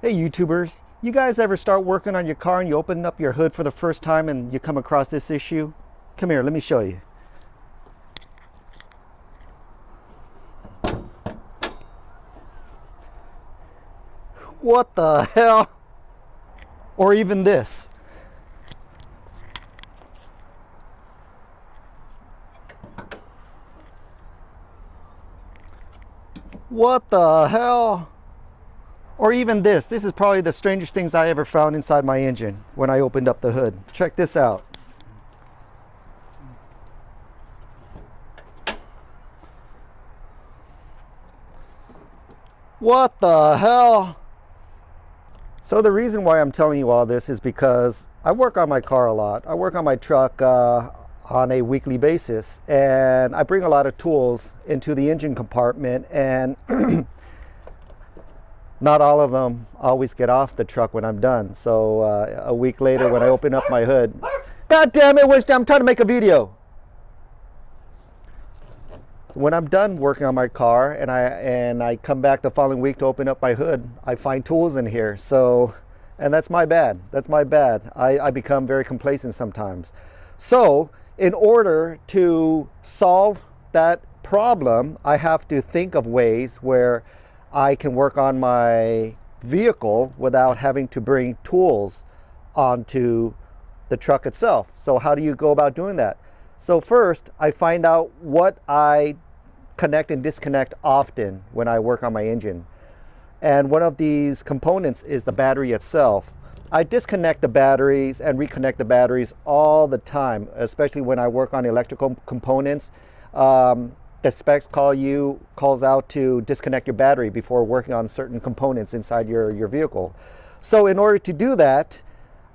Hey YouTubers, you guys ever start working on your car and you open up your hood for the first time and you come across this issue? Come here, let me show you. What the hell? Or even this. What the hell? Or even this. This is probably the strangest things I ever found inside my engine when I opened up the hood. Check this out. What the hell? So the reason why I'm telling you all this is because I work on my car a lot. I work on my truck on a weekly basis, and I bring a lot of tools into the engine compartment, and not all of them always get off the truck when I'm done. So a week later when I open up my hood, God damn it, Winston, I'm trying to make a video. So when I'm done working on my car and I come back the following week to open up my hood, I find tools in here. So, and that's my bad. That's my bad. I become very complacent sometimes. So in order to solve that problem, I have to think of ways where I can work on my vehicle without having to bring tools onto the truck itself. So how do you go about doing that? So first, I find out what I connect and disconnect often when I work on my engine. And one of these components is the battery itself. I disconnect the batteries and reconnect the batteries all the time, especially when I work on electrical components. The specs calls out to disconnect your battery before working on certain components inside your vehicle. So in order to do that,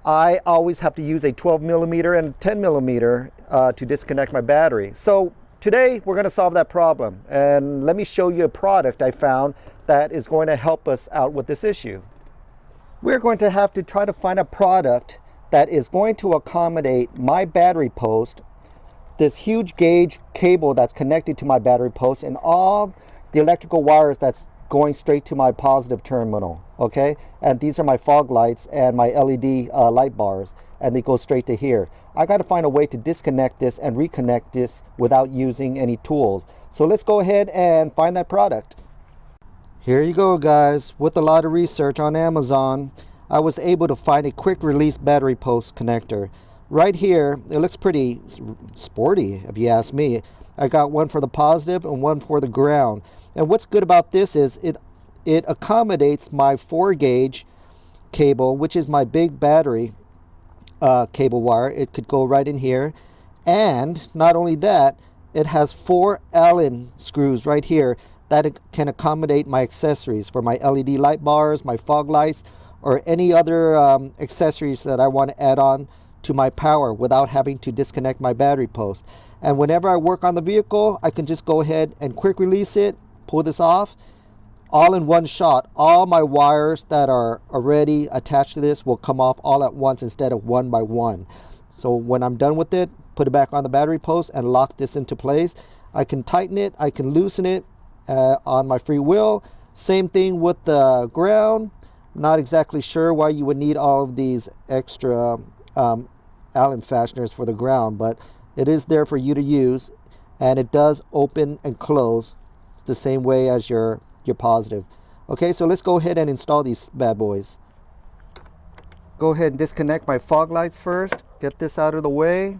I always have to use a 12 millimeter and 10 millimeter to disconnect my battery. So today we're going to solve that problem, and let me show you a product I found that is going to help us out with this issue. We're going to have to try to find a product that is going to accommodate my battery post, this huge gauge cable that's connected to my battery post, and all the electrical wires that's going straight to my positive terminal, okay? And these are my fog lights and my LED light bars, and they go straight to here. I got to find a way to disconnect this and reconnect this without using any tools. So let's go ahead and find that product. Here you go, guys. With a lot of research on Amazon, I was able to find a quick release battery post connector. Right here, it looks pretty sporty if you ask me. I got one for the positive and one for the ground. And what's good about this is it accommodates my 4-gauge cable, which is my big battery cable wire. It could go right in here. And not only that, it has 4 Allen screws right here that it can accommodate my accessories for my LED light bars, my fog lights, or any other accessories that I want to add on to my power without having to disconnect my battery post. And whenever I work on the vehicle, I can just go ahead and quick release it, pull this off, all in one shot. All my wires that are already attached to this will come off all at once instead of one by one. So when I'm done with it, put it back on the battery post and lock this into place. I can tighten it, I can loosen it on my free will. Same thing with the ground. Not exactly sure why you would need all of these extra Allen fasteners for the ground, but it is there for you to use, and it does open and close the same way as your positive. Okay, so let's go ahead and install these bad boys. Go ahead and disconnect my fog lights first. Get this out of the way.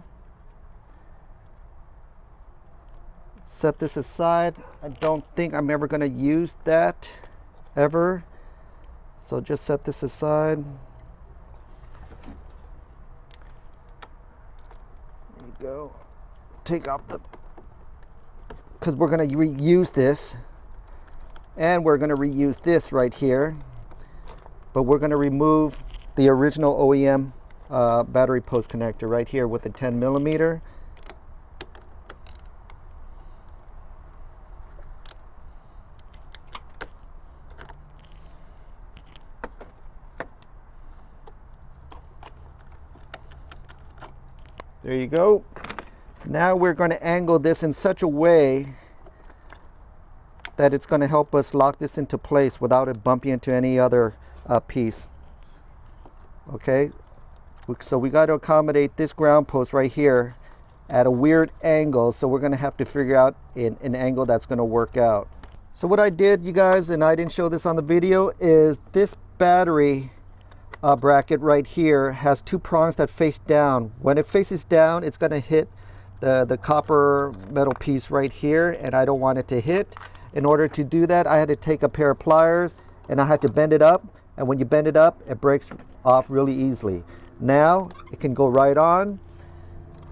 Set this aside. I don't think I'm ever going to use that ever, so just set this aside. There you go. Take off the, because we're going to reuse this, and we're going to reuse this right here, but we're going to remove the original OEM battery post connector right here with the 10 millimeter. There you go. Now we're going to angle this in such a way that it's going to help us lock this into place without it bumping into any other piece. Okay, so we got to accommodate this ground post right here at a weird angle, so we're going to have to figure out an angle that's going to work out. So what I did, you guys, and I didn't show this on the video, is this battery bracket right here has two prongs that face down. When it faces down, it's going to hit the copper metal piece right here, and I don't want it to hit. In order to do that, I had to take a pair of pliers and I had to bend it up, and when you bend it up, it breaks off really easily. Now it can go right on.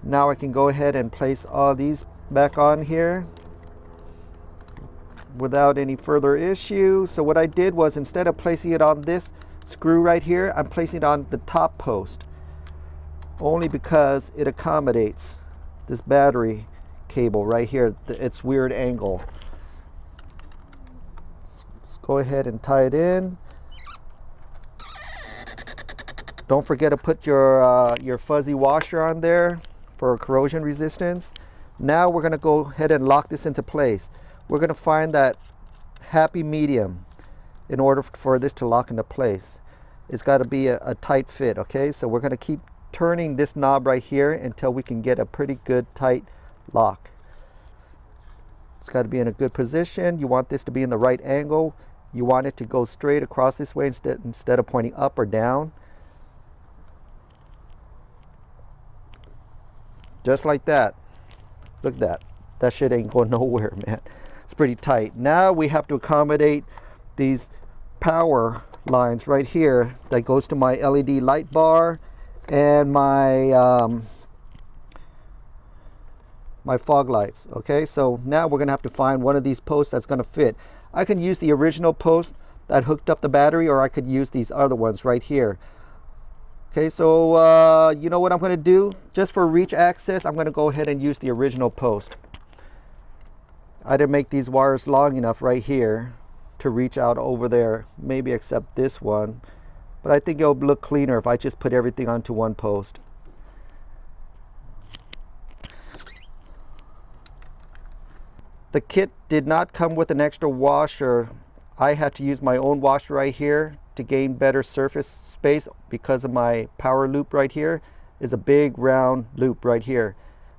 Now I can go ahead and place all these back on here without any further issue. So what I did was, instead of placing it on this screw right here, I'm placing it on the top post, only because it accommodates this battery cable right here, its weird angle. Let's go ahead and tie it in. Don't forget to put your fuzzy washer on there for corrosion resistance. Now we're going to go ahead and lock this into place. We're going to find that happy medium in order for this to lock into place. It's got to be a tight fit, okay? So we're going to keep turning this knob right here until we can get a pretty good tight lock. It's got to be in a good position. You want this to be in the right angle. You want it to go straight across this way instead of pointing up or down. Just like that. Look at that. That shit ain't going nowhere, man. It's pretty tight. Now we have to accommodate these power lines right here that goes to my LED light bar and my my fog lights. Okay, so now we're gonna have to find one of these posts that's gonna fit. I can use the original post that hooked up the battery, or I could use these other ones right here. Okay, so you know what I'm going to do? Just for reach access, I'm going to go ahead and use the original post. I didn't make these wires long enough right here to reach out over there, maybe except this one. But I think it'll look cleaner if I just put everything onto one post. The kit did not come with an extra washer. I had to use my own washer right here to gain better surface space because of my power loop right here is a big round loop right here.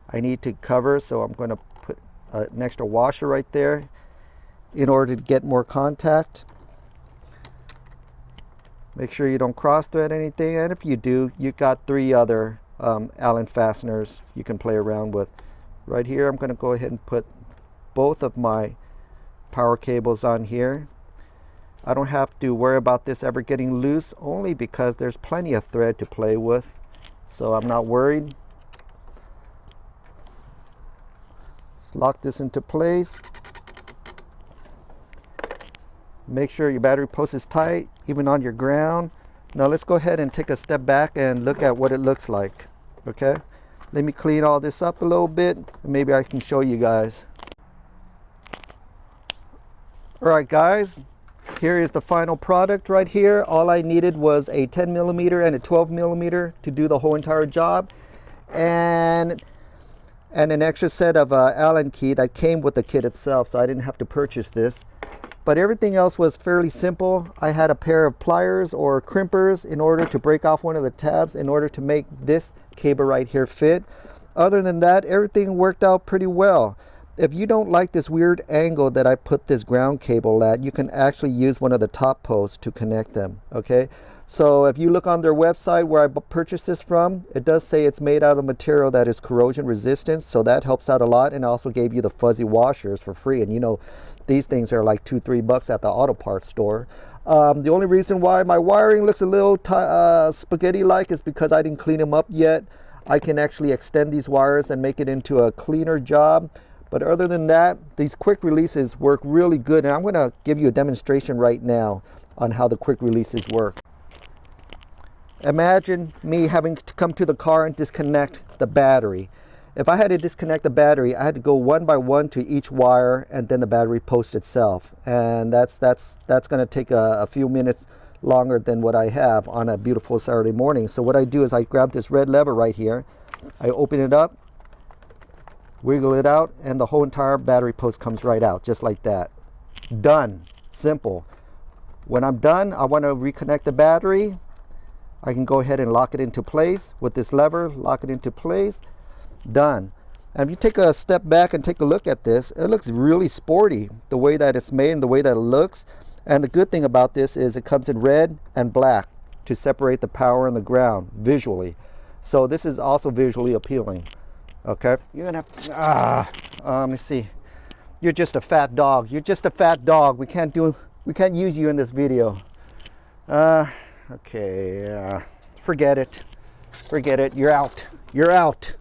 I need to cover, so I'm going to put an extra washer right there in order to get more contact. Make sure you don't cross thread anything, and if you do, you got 3 other Allen fasteners you can play around with. Right here, I'm going to go ahead and put both of my power cables on here. I don't have to worry about this ever getting loose, only because there's plenty of thread to play with, so I'm not worried. Let's lock this into place. Make sure your battery post is tight, even on your ground. Now let's go ahead and take a step back and look at what it looks like. Okay, let me clean all this up a little bit, and maybe I can show you guys. All right, guys. Here is the final product right here. All I needed was a 10mm and a 12mm to do the whole entire job, and an extra set of Allen key that came with the kit itself, so I didn't have to purchase this. But everything else was fairly simple. I had a pair of pliers or crimpers in order to break off one of the tabs in order to make this cable right here fit. Other than that, everything worked out pretty well. If you don't like this weird angle that I put this ground cable at, you can actually use one of the top posts to connect them, okay? So if you look on their website where I purchased this from, it does say it's made out of material that is corrosion resistant, so that helps out a lot, and also gave you the fuzzy washers for free. And you know, these things are like $2-3 at the auto parts store. The only reason why my wiring looks a little spaghetti-like is because I didn't clean them up yet. I can actually extend these wires and make it into a cleaner job. But other than that, these quick releases work really good. And I'm going to give you a demonstration right now on how the quick releases work. Imagine me having to come to the car and disconnect the battery. If I had to disconnect the battery, I had to go one by one to each wire and then the battery post itself. And that's going to take a few minutes longer than what I have on a beautiful Saturday morning. So what I do is I grab this red lever right here. I open it up, wiggle it out, and the whole entire battery post comes right out, just like that. Done. Simple. When I'm done, I want to reconnect the battery. I can go ahead and lock it into place with this lever, lock it into place, done. And if you take a step back and take a look at this, it looks really sporty, the way that it's made and the way that it looks. And the good thing about this is it comes in red and black to separate the power and the ground visually. So this is also visually appealing. Okay, you're gonna have to, let me see. You're just a fat dog. You're just a fat dog. We can't use you in this video. Okay, forget it. Forget it. You're out. You're out.